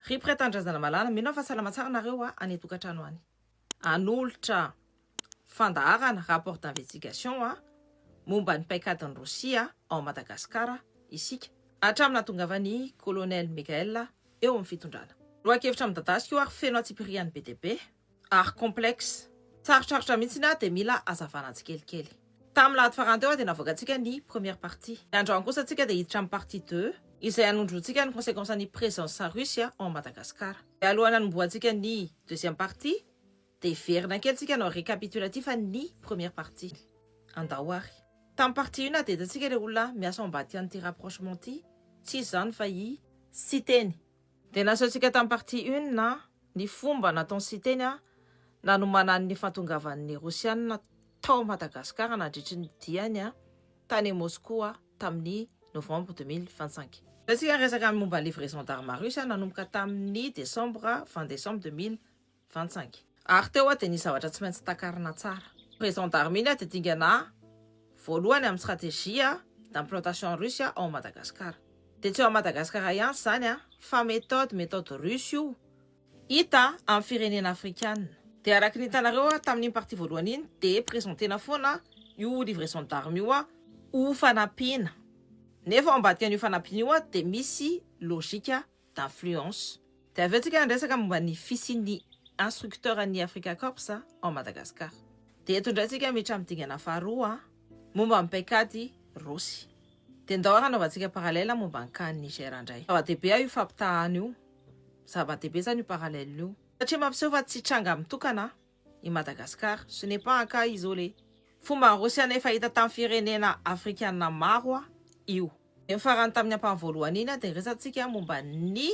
Ry pretandrazana malala mino fahasalama tsara nareo any tokantrano any. Anolotra fandaharana rapport d'investigation momba ny paikadin'ny Rosia ao Madagasikara isika hatramina tongavany colonel Mikael eo amin'ny fitondrana. Lohan-kevitra midadasika io ary feno atsipirian'ny BDP ary complexe tsarotrarotra mihitsy dia mila azavana tsikelikely. Tamin'ny lahady farany teo dia navoakantsika ny première partie. Androany kosa antsika dia hiditra amin'ny partie 2 izay anondrontsika ny conséquence ny présence Russia ao Madagasikara. Alohany anomboantsika ny deuxième partie dia verina kely tsika no récapitulatif ny première partie. Andao ary. Tamin'ny partie 1 dia hitantsika ilay olona miasa ao ambany an'ity rapprochement ty, tsy izany fa i Siteny. Dia nasehoantsika tamin'ny partie 1 ny fomba nataony Siteny nanomana ny fahatongavan'ny Rosiana tao Madagasikara nandritry ny diany tany Moscou tamin'ny novembre 2025. Tsika resaka momba livraison d'armes russe nanomboka tamin'ny fin décembre 2025. Ary teo dia ny zavatra tsy maintsy takarina tsara. Livraison d'armes iny dia dingana voalohany amin'ny stratégie d'implantation russe ao Madagasikara. Dia tsy ao Madagasikara ihany zany fa méthode russe io hita amin'ny firenena afrikana. Dia araka ny hitanareo tamin'ny partie voalohany iny dia présentena foana io livraison d'armes io ho fanampiana. Nefa ao ambadikan'io fanampiana io dia misy logique d'influence. Dia avy eo tsika andresaka momba ny fisian'ny instructeur ny Africa Corps ao Madagasikara. Dia eto indray tsika miditra amin'ny dingana faharoa momba ny paikady Rosy. Dia ndao anaovantsika parallèle momba ny cas Niger indray. Zava-dehibe io fampitahana io. Zava-dehibe zany io parallèle io. Satria mampiseho fa tsy tranga mitokana i Madagasikara. Ce n'est pas un cas isolé. Fomba Rosiana efa hita tamin'ny firenena afrikana maro io. Ny farany tamin'ny ampahany voalohany iny dia resantsika momba ny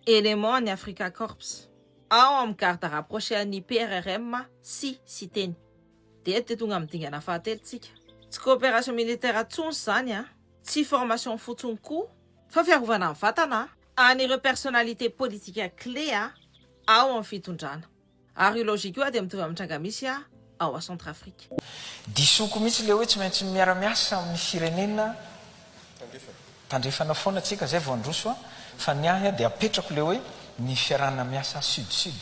élément ny Africa Corps ao amin'ny garde rapproché ny PRRM sy Siteny. Dia tonga amin'ny dingana fahatelontsika. Tsy coopération militaire intsony zany tsy formation fotsiny koa fa fiarovana ny vatana an'ireo personnalité politique clé ao amin'ny fitondrana. Ary logique io dia mitovy amin'ny tranga misy ao Centrafrique. Disoko mihitsy le hoe tsy maintsy miara-miasa amin'ny firenena tandrefana foana atsika zay vao androso fa ny ahy dia apetrako le hoe ny fiarahana miasa sud-sud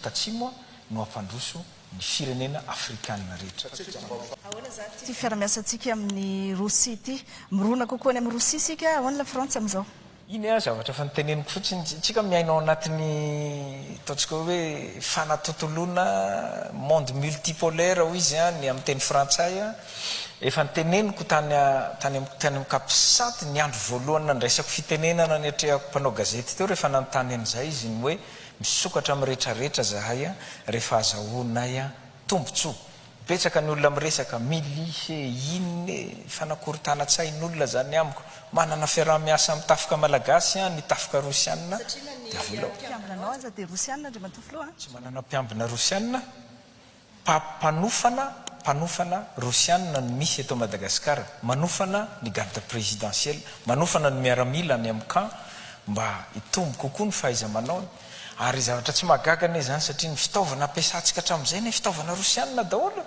tatsimo no ampandroso ny firenena afrikanina rehetra. Ty fiara-miasantsika amin'ny Rosia ity mirona kokoa ny amin'ny Rosia sika ahoana la Frantsa amin'izao. Iny zavatra fa niteneniko fotsiny tsika miainao anatin'ny ataontsika hoe fanatotoloana monde multipolaire hoy izy ny amin'ny teny frantsay efa niteneniko tany amin'ny kapisaty ny andro voalohany nandraisako fitenenana ny atrehako mpanao gazety teo rehefa nanontany an'izay izy ny hoe misokatra amin'ny rehetrarehetra zahay rehefa azahoanay tombontsoa. Betsaka ny olona miresaka milisy inny fanakorontanatsain'olona zany amiko manana fiaraha-miasa amin'ny tafika malagasy ny tafika rosiana dia mpiambinanao aza dia rosiana ndre matofilo tsy manana mpiambina rosiana mpanofana rosiana no misy eto Madagasikara, manofana ny garde présidentielle, manofana ny miaramila ny amin'ny camp mba hitombo kokoa ny fahaiza-manao. Ary zavatra tsy mahagaga ane zany satria ny fitaovana ampiasantsika hatramin'izay ny fitaovana rosiana daholo.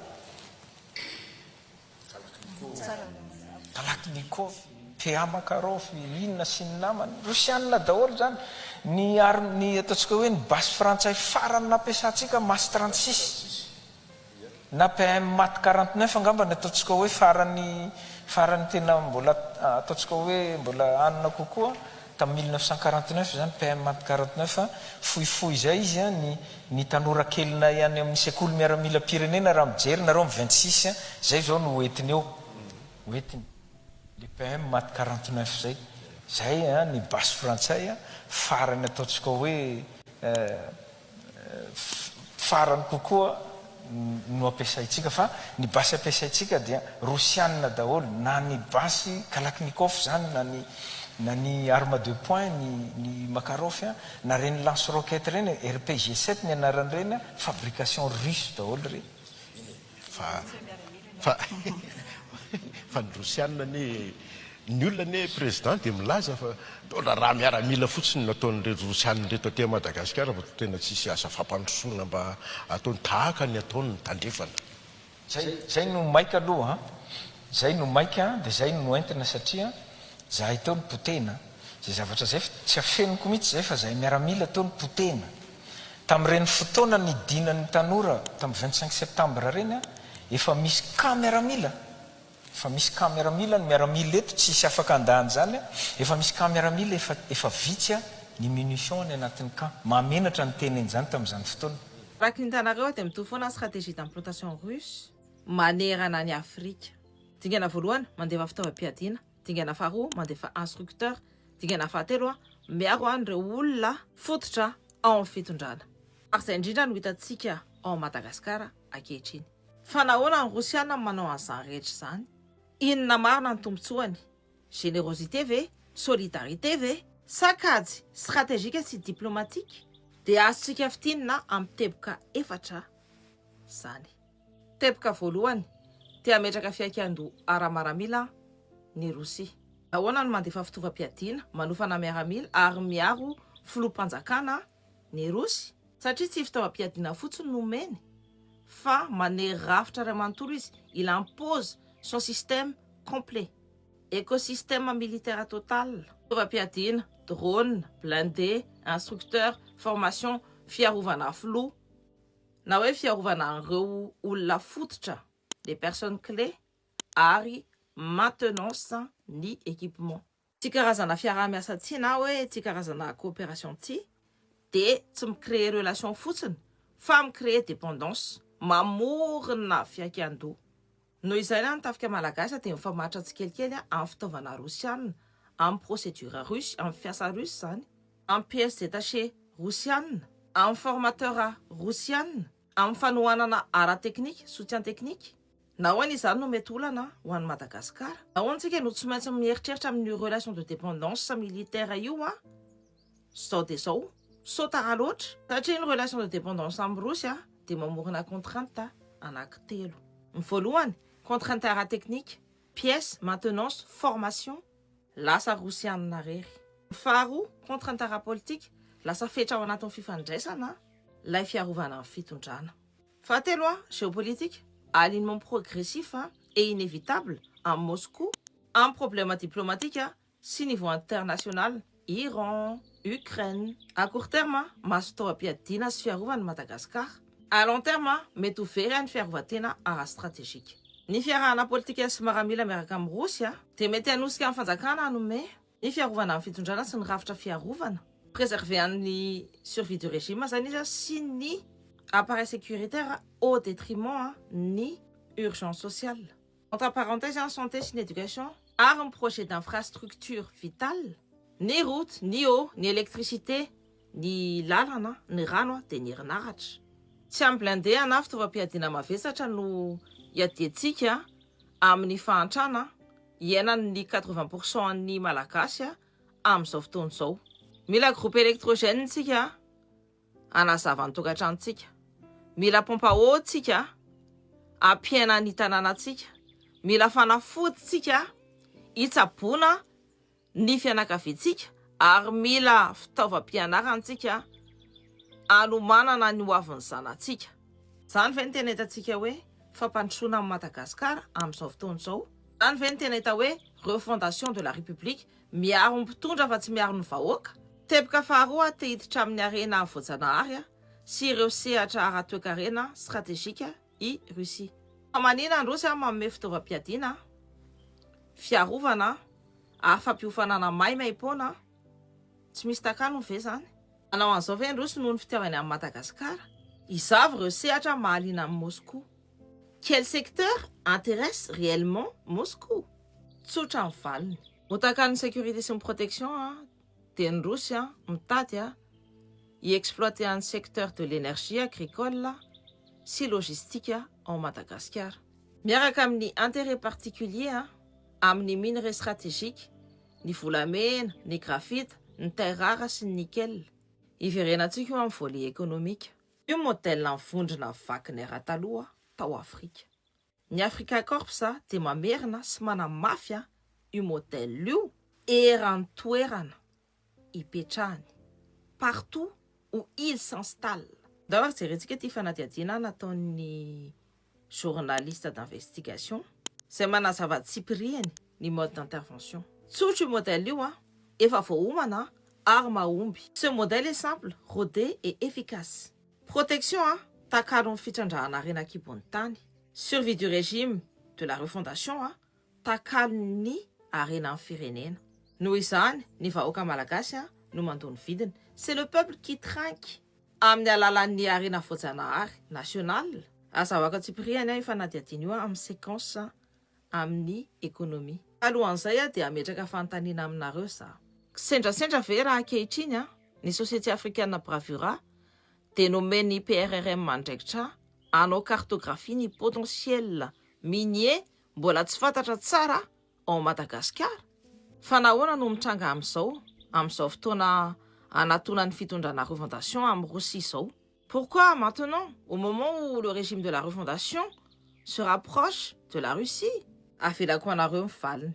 Kalaknikov, PA Makarov, inona sy ny namany rosiana daholo zany. Ny ataontsika hoe ny basy frantsay farany nampiasantsika mas 36 na PM mat 49 angamba ny ataontsika hoe farany tena mbola ataontsika hoe mbola anona kokoa tamin'ny 1949 zany PM mat 49 fohifohy zay izy ny tanora kelina ihany amin'ny sekoly miaramila pirenena raha mijery nareo amin'ny 26 zay zao no hoetiny eo hoetiny le PM mat 49 zay ny basy frantsay farany ataontsika hoe farany kokoa no ampiasaitsika fa ny basy ampiasaitsika dia rosiana daholo na ny basy Kalaknikov zany na ny arme de poing ny Makarov na reny lance roquette reny RPG 7 ny anarany reny fabrication russe daholo reny fa ny rosiana ny olona ny président dia milaza fa tola raha miaramila fotsiny nataon're rosiana reto aty Madagasikara fa tena tsisy asa fampandrosoana mba ataony tahaka ny ataony ny tandrefana. Zay no maika aloha zay no maika dia zay no entina satria zahay teo ny potena de zavatra zay tsy afeniko mihitsy zay fa zay miaramila tao ny potena tamin'ireny fotoana ny dinan'ny tanora tamin'ny 25 septambra reny a efa misy caméramila efa misy caméramila ny miaramila eto tsisy afaka andany zany efa misy caméramila efa vitsy a ny munition ny anatin'ny camp mamenatra ny teneny zany tamin'izany fotoana raha kintanareo dia mitovy foana stratégie d'implantation russe manerana ny Afrika. Dingana voalohany mandefa fitaovam-piadiana, dingana faharoa mandefa instructeur, dingana fahatelo miaro an'ireo olona fototra ao amin'ny fitondrana. Ary izay indrindra no hitantsika ao Madagasikara ankehitriny. Fa nahoana ny Rosiana manao an'izany rehetra izany? Inona marina ny tombotsoany? Générosité ve? Solidarité ve? Sakajy stratégique sy diplomatique? Dia azontsika fitinina amin'ny teboka efatra zany. Teboka voalohany tia metraka fiaikian-doha ara-miaramila ny Rosia. Ahoana no mandefa fitaovam-piadiana, manofana miaramila ary miaro filoham-panjakana ny Rosy satria tsy fitaovam-piadiana fotsiny no omeny fa manery rafitra ray manontolo izy. Il impose son système complet. Écosystème militaire total. Fitaovam-piadiana, drone, blindé, instructeur, formation, fiarovana filoha na hoe fiarovana an'ireo olona fototra, les personnes clés ary maintenance ny équipement. Tsy karazana fiaraha-miasa ty na hoe tsy karazana coopération ty de tsy micréer relation fotsiny fa micréer dépendance, mamorona fiaikian-doha. Noho izay ny tafika malagasy dia mifamatra tsikelikely amin'ny fitaovana rosiana, amin'ny procédure russe, amin'ny fiasa russe zany, amin'ny pièces détachées rosiana, amin'ny formateur rosiana, amin'ny fanohanana ara-technique, soutien technique. Nahoana izany no mety olana ho an'ny Madagasikara? Nahoana tsika no tsy maintsy mieritreritra amin'ny relation de dépendance militaire io zao dia zao sao tara loatra satria ny relation de dépendance amin'ny Rosia dia mamorona contrainte anankitelo. Ny voalohany contrainte ara-technique, pièces, maintenance, formation, lasa rosiana rery. Ny faharoa contrainte ara-politique, lasa fetra ao anatin'ny fifandraisana lay fiarovana amin'ny fitondrana. Fahatelo géopolitique, alignement progressif et inévitable à Moscou, un problème diplomatique si niveau international, Iran, Ukraine. À court terme, mastoapiadina sy fiarovana Madagascar. À long terme, mety ho very ny fiarovatena ara-stratégique. Ny fiarahana politika sy miaramila miaraka amin'ny Rosia dia mety hanosika amin'ny fanjakana hanome ny fiarovana amin'ny fitondrana sy ny rafitra fiarovana. Préserver ny survie du régime zany izy sy ny appareil sécuritaire au détriment ni urgence sociale. Entre parenthèses, santé et éducation, un projet d'infrastructure vitale, ni route, ni eau, ni électricité, ni lalana, ni rano, ni herinaratra. Tsy amblindé ana fitaovam-piadiana mavesatra no iaditsika amin'ny fahantrana iainan'ny 80% ny malagasy amin'izao fotoana izao. Mila groupe électrogène tsika anazava ny tokantranontsika. Mila pompe à eau tsika ampiaina ny tanànatsika. Mila fanafody tsika hitsaboana ny fianakaviantsika ary mila fitaovam-pianarantsika anomanana ny hoavin'ny zanatsika. Zany ve ny tena hitantsika hoe fampandrosoana amin'ny Madagasikara amin'izao fotoana izao? Zany ve ny tena hita hoe refondation de la République miaro ny mpitondra fa tsy miaro ny vahoaka? Teboka faharoa te hiditra amin'ny arena voajanahary sy ireo sehatra ara-toekarena stratégique i Russie. Manina ny Rosia manome fitaovam-piadiana, fiarovana, fampihofanana maimaimpona, tsy misy takano ve zany? Anao an'izao ve ny Rosia noho ny fitiavany amin'ny Madagasikara? Izavy ireo sehatra mahaliana amin'ny Moscou. Quel secteur intéresse réellement Moscou? Tsotra ny valiny. Ho takano sécurité sy ny protection dia ny Rosia mitady i-exploiter un secteur de l'énergie agricole sy logistique en Madagascar. Miaraka amin'ny intérêt particulier amin'ny minerais stratégique, ny volamena, ny graphite, ny terre rare sy ny nickel. Iverenantsika io amin'ny volet économique. Io modèle ny vondrona vaky ny ara-taloha tao Afrika. Ny Africa Corps dia mamerina sy manamafy io modèle io eran-toerana ipetrahany partout où il s'installe. D'abord, jerentsika ty fanadihadiana nataon'ny journaliste d'investigation. Izay manazava tsipiriany ny mode d'intervention. Tsotra io modèle io efa voahomana ary mahomby. Ce modèle est simple, rodé et efficace. Protection, takaron'ny fitrandrahana renakibon'ny tany. Survie du régime de la refondation, takalony arenan'ny firenena. Noho izany, ny vahoaka malagasy no mandony vidiny. C'est le peuple qui trinque. Amin'ny alalan'ny arena voajanahary national, azavaka Tsipriana efa nadiadina io amin'ny séquence amin'ny économie. Alohan'izay dia ametraka fanontaniana aminareo za. Sendrasendra ve raha ankehitriny ny Société africaine bravura dia nomeny PRRM mandraikitra hanao cartographie ny potentiel minier mbola tsy fantatra tsara ao Madagascar. Fa nahoana no mitranga amin'izao fotoana anatonan'ny fitondrana refondation amin'ny Russie izao? Pourquoi maintenant, au moment où le régime de la refondation se rapproche de la Russie? Avelako anareo mivaliny.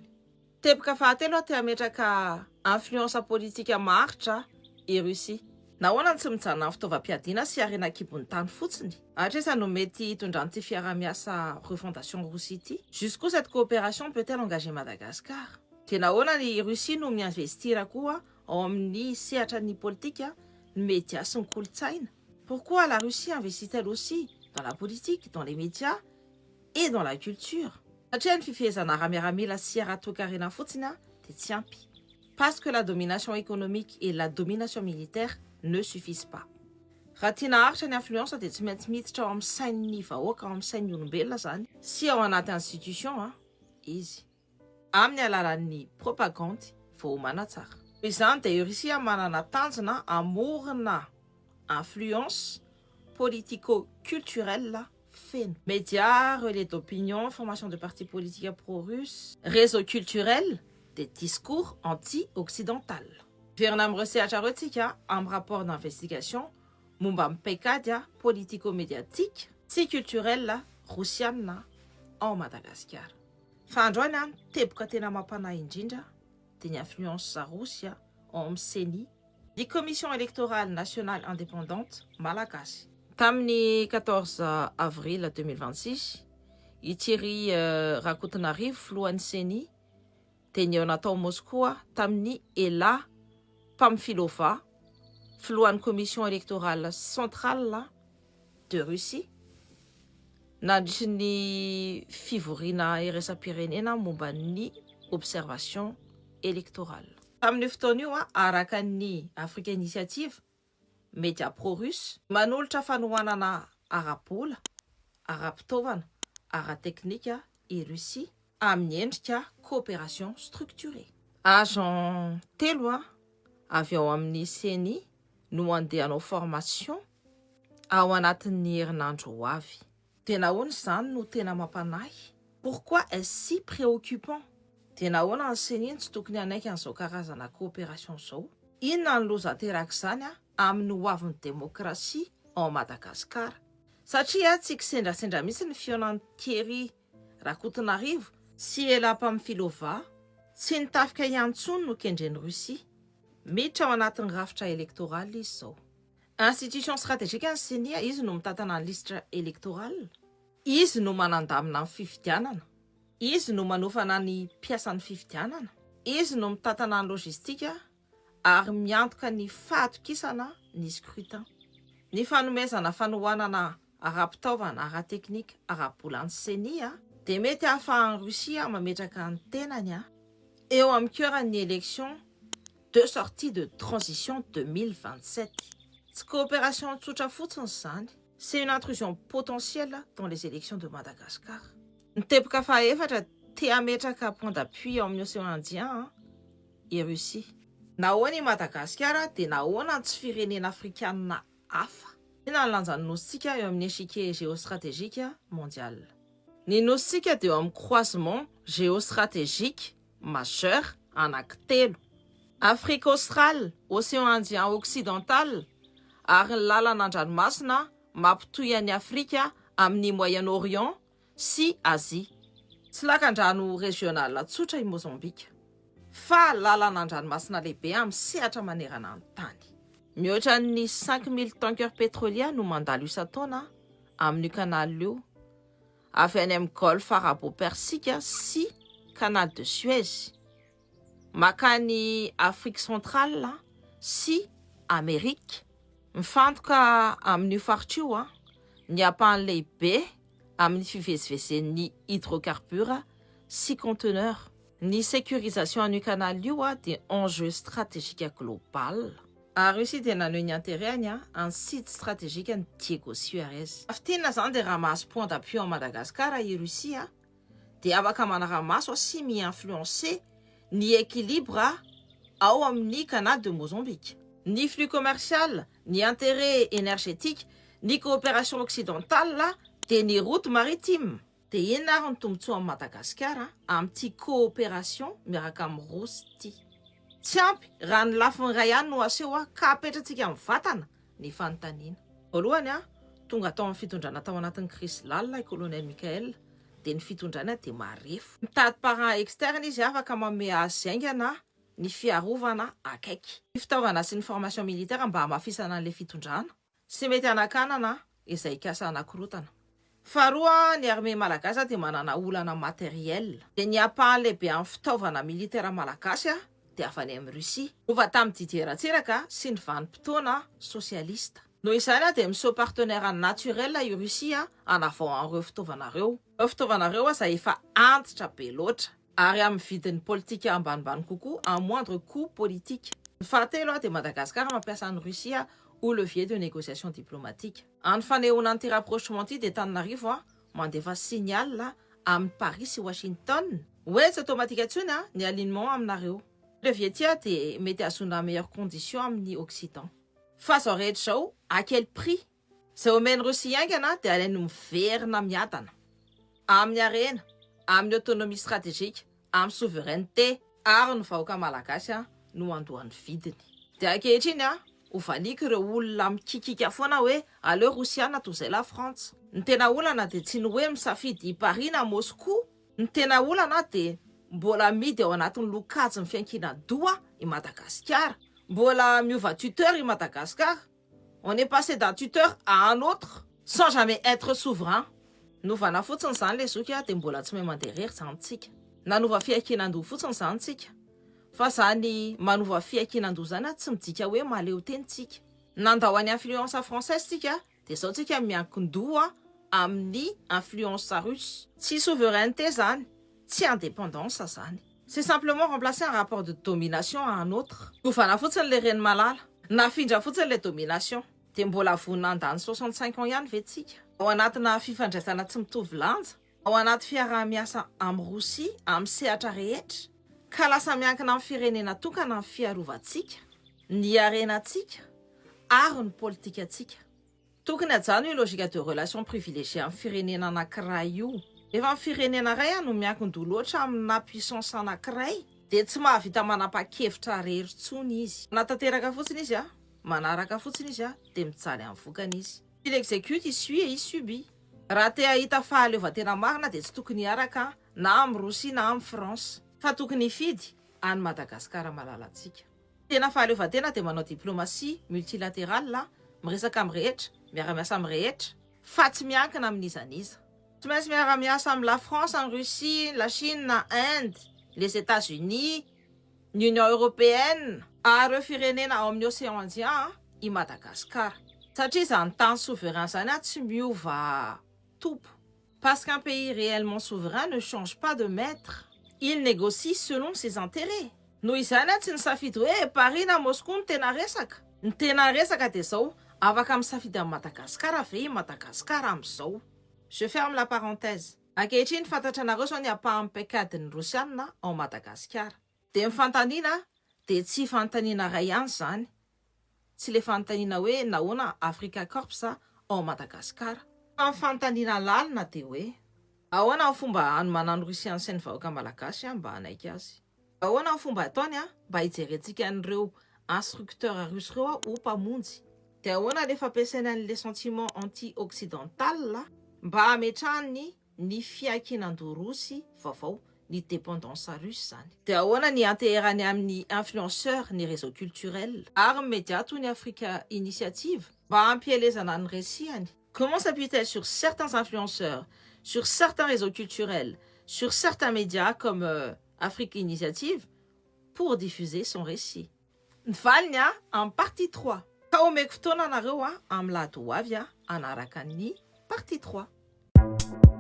Teboka fahatelo te ametraka influence politika maharitra i Russie. Nahoana tsy mijanona amin'ny fitaovam-piadiana sy arenakibon'ny tany fotsiny? Atresa no mety hitondran'ity fiara-miasa refondation Russie ity? Jusqu'où cette coopération peut-elle engager Madagascar? Dia nahoana ny Russie no miinvestira koa ao amin'ny sehatra ny politika, ny médias sy ny kolontsaina? Pourquoi la Russie investit-elle aussi dans la politique, dans les médias et dans la culture? Satria ny fifehezana ramiaramila sy ara-toekarena fotsiny dia tsy ampy. Parce que la domination économique et la domination militaire ne suffisent pas. Raha tiana haritra ny influence dia tsy maintsy miditra ao amin'ny sain'ny vahoaka, ao amin'ny sain'ny olombelona zany sy ao anaty institution izy. Amin'ny alalan'ny propagande voahomana tsara. Izany dia Russie manana tanjona amorona influence politico-culturelle feno. Médias, relais d'opinion, formation de partis politiques pro-russes, réseau culturel, des discours anti-occidental. Verina amin'ny resehatra roantsika amin'ny rapport d'investigation momba amin'ny paikady politico-médiatique sy culturel russiana ao Madagascar. Fa androany teboka tena mampanahy indrindra dia ny influence Russia ao amin'ny CENI, di Commission électorale nationale indépendante malagasy. Tamin'ny 14 avril 2026, i Thierry Rakotonarivo filohan'ny CENI dia ny eo natao Moscou tamin'ny Ela Pamfilova filohan'ny Commission électorale centrale de Russie nandritry ny fivoriana iraisam-pirenena momba ny observation électorale. Tamin'ny fotoana io araka ny Africa Initiative, média pro-russe, manolotra fanohanana ara-bola, ara-pitaovana, ara-teknika i Russie amin'ny endrika coopération structurée. Agent telo avy ao amin'ny CENI no andeha hanao formation ao anatin'ny herinandro ho avy. Dia nahoana izany no tena mampanahy? Pourquoi est-ce si préoccupant? Dia nahoana ny CENI tsy tokony hanaiky an'izao karazana coopération izao? Inona ny loza teraka izany amin'ny hoavin'ny démocratie ao Madagascar? Satria tsy kisendrasendra mihitsy ny fionan'ny Thierry Rakotonarivo sy Ela Pamfilova tsy nitafika iantsony no kendren'ny Russie. Miditra ao anatin'ny rafitra électoral izy izao. Institution stratégique ny CENI, izy no mitantana ny listre électoral. Izy no manandamina ny fifidianana. Izy no manofana ny mpiasan'ny fifidianana. Izy no mitantana ny logistika ary miantoka ny fahatokisana ny scrutin. Ny fanomezana fanohanana ara-pitaovana, ara-teknika, ara-bola ny CENI dia mety ahafahan'ny Russie mametraka ny tenany eo amin'ny cœuran'ny élection de sortie de transition 2027. Tsy coopération tsotra fotsiny zany, c'est une intrusion potentielle dans les élections de Madagascar. Ny teboka fahaefatra te ametraka point d'appui ao amin'ny océan Indien i Russie. Nahoana i Madagascar dia nahoana tsy firenena afrikanina hafa. Ina ny lanjan'ny nositsika eo amin'ny échiquier géostratégique mondial. Ny nositsika dia eo amin'ny croisement géostratégique majeur anankitelo. Afrique australe, océan Indien occidental ary ny lalan'andranomasina mampitohy an'i Afrika amin'ny Moyen-Orient sy Asie. Tsy lakan-drano régional tsotra i Mozambique, fa lalan'andranomasina lehibe amin'ny sehatra manerana ny tany. Mihoatra ny 5000 tankers pétroliers no mandalo isan-taona amin'io canal io, avy any amin'ny golfe arabo-persika sy canal de Suez. makany Afrique centrale sy Amerika. Mifantoka amin'io faritra io ny ampahany lehibe amin'ny fivezivezen'ny hydrocarbure sy conteneur. Ny sécurisation an'io canal io dia enjeu stratégique global. A Russie dia naneho ny intérêt-any en site stratégique ny Diego Suarez. Afitinina zany dia raha mahazo point d'appui en Madagascar i Russie dia afaka manara-maso sy mi-influencer ny équilibre ao amin'ny canal de Mozambique. Ny flux commercial, ny intérêt énergétique, ny coopération occidentale dia ny route maritime. Dia inona ary ny tombotsoa amin'ny Madagascar amin'ity coopération miaraka amin'ny Rosia ity. Tsy ampy raha ny lafiny ray ihany no aseho ka apetratsika amin'ny vatana ny fanontaniana. Voalohany tonga tao amin'ny fitondrana tao anatin'ny crise lalina i colonel Michael dia ny fitondrana dia marefo. Mitady parent externe izy afaka manome azy aingana ny fiarovana akaiky. Ny fitaovana sy ny formation militaire mba hamafisana an'ilay fitondrana sy mety anakanana izay kasa anakorotana. Faharoa ny armée malagasy dia manana olana matériel. Dia ny ampahany lehibe amin'ny fitaovana militaire malagasy dia avy any amin'ny Russie. Ova tamin'ny Didier Ratsiraka sy ny vanim-potoana sosialista. Noho izany dia miseho partenaire naturel i Russie hanavao an'ireo fitaovana ireo. Ireo fitaovana ireo izay efa antitra be loatra ary amin'ny vidiny politika ambanimbany kokoa en moindre coût politique. Ny fahatelo dia Madagascar mampiasa ny Russie au levier de négociation diplomatique. Amin'ny fanehoana an'ity rapprochement ity dia Antananarivo mandefa signal amin'ny Paris sy Washington hoe tsy automatique intsony ny alignement aminareo. Levier ity dia mety azona meilleure condition amin'ny Occident. Fa zao rehetra zao, à quel prix? Izay omeny Russie aingana dia alainy miverina miadana amin'ny arena, amin'ny autonomie stratégique, amin'ny souveraineté ary ny vahoaka malagasy no andohan'ny vidiny. Dia ankehitriny ho valiko ireo olona mikikika foana hoe aleo Rosiana toy izay la France. Ny tena olana dia tsy ny hoe misafidy Paris na Moscou. Ny tena olana dia mbola midy ao anatin'ny lokajy ny fiankinan-doha i Madagascar. Mbola miova tuteur i Madagascar. On est passé d'un tuteur à un autre sans jamais être souverain. Novana fotsiny zany le zoky dia mbola tsy mahay mandeha rery zantsika. Nanova fiankinan-doha fotsiny zantsika. Fa zany manova fiankinan-doha zany tsy midika hoe maleo tenitsika. Nandao any influence française tsika dia zao tsika miankin-doha amin'ny influence russe. Tsy souveraineté zany, tsy indépendance zany. C'est simplement remplacer un rapport de domination à un autre. Novana fotsiny le reny malala. Nafindra fotsiny le domination. Dia mbola vonina andany 65 ans ihany ve tsika. Ao anatina fifandraisana tsy mitovy lanja, ao anaty fiaraha-miasa amin'ny Rosia, amin'ny sehatra rehetra, ka lasa miankina amin'ny firenena tokana amin'ny fiarovantsika, ny arenatsika ary ny politikatsika. Tokony ajano io logique de relation privilégiée amin'ny firenena anankiray io. Efa amin'ny firenena iray no miankin-doha loatra amina puissance anankiray, dia tsy mahavita manapa-kevitra rery intsony izy. Manatanteraka fotsiny izy manaraka fotsiny izy dia mijaly amin'ny vokany izy. Il exécute, il suit et il subit. Raha te ahita fahaleovantena marina dia tsy tokony hiaraka na amin'ny Rosia na amin'ny France, fa tokony hifidy any Madagascar malalatsika. Tena fahaleovantena dia manao diplomatie multilatérale, miresaka amin'ny rehetra, miara-miasa amin'ny rehetra, fa tsy miankina amin'izaniza. Tsy maintsy miara-miasa amin'ny la France, en Russie, la Chine, na Inde, les États-Unis, l'Union européenne, ary ireo firenena ao amin'ny océan Indien i Madagascar. Satria zany tany souverain zany tsy miova topo. Parce qu'un pays réellement souverain ne change pas de maître. Il négocie selon ses intérêts. Noho izany tsy nisafidy hoe Paris na Moscou ny tena resaka. Ny tena resaka dia zao afaka misafidy amin'ny Madagascar ve i Madagascar amin'izao. Je ferme la parenthèse. Ankehitriny fantatra anareo zao ny ampahan'ny paikadin'ny Rosiana ao Madagascar. Dia mifantaniana dia tsy fantaniana ray ihany zany. Tsy le fantaniana hoe nahoana Africa Corps ao Madagascar. Fa fantaniana lalina dia hoe ahoana ny fomba hanomanan'ny Rosiana sy ny vahoaka malagasy mba hanaiky azy. Ahoana ny fomba ataony mba hijerentsika an'ireo instructeur russe ireo ho mpamonjy. Dia ahoana le fampiasaina an'ilay sentiment anti-occidental mba hametrahany ny fiankinan-doha Rosy vaovao ny dépendance russe zany. Dia ahoana ny anteherany amin'ny influenceur ny réseau culturel ary média toy ny Africa Initiative mba hampielezana ny récit-any. Comment s'appuie-t-elle sur certains influenceurs, sur certains réseaux culturels, sur certains médias comme Africa Initiative pour diffuser son récit. Ny valiny en partie 3. Ka omeko fotoana anareo amin'ny lato ho avy anaraka ny partie 3.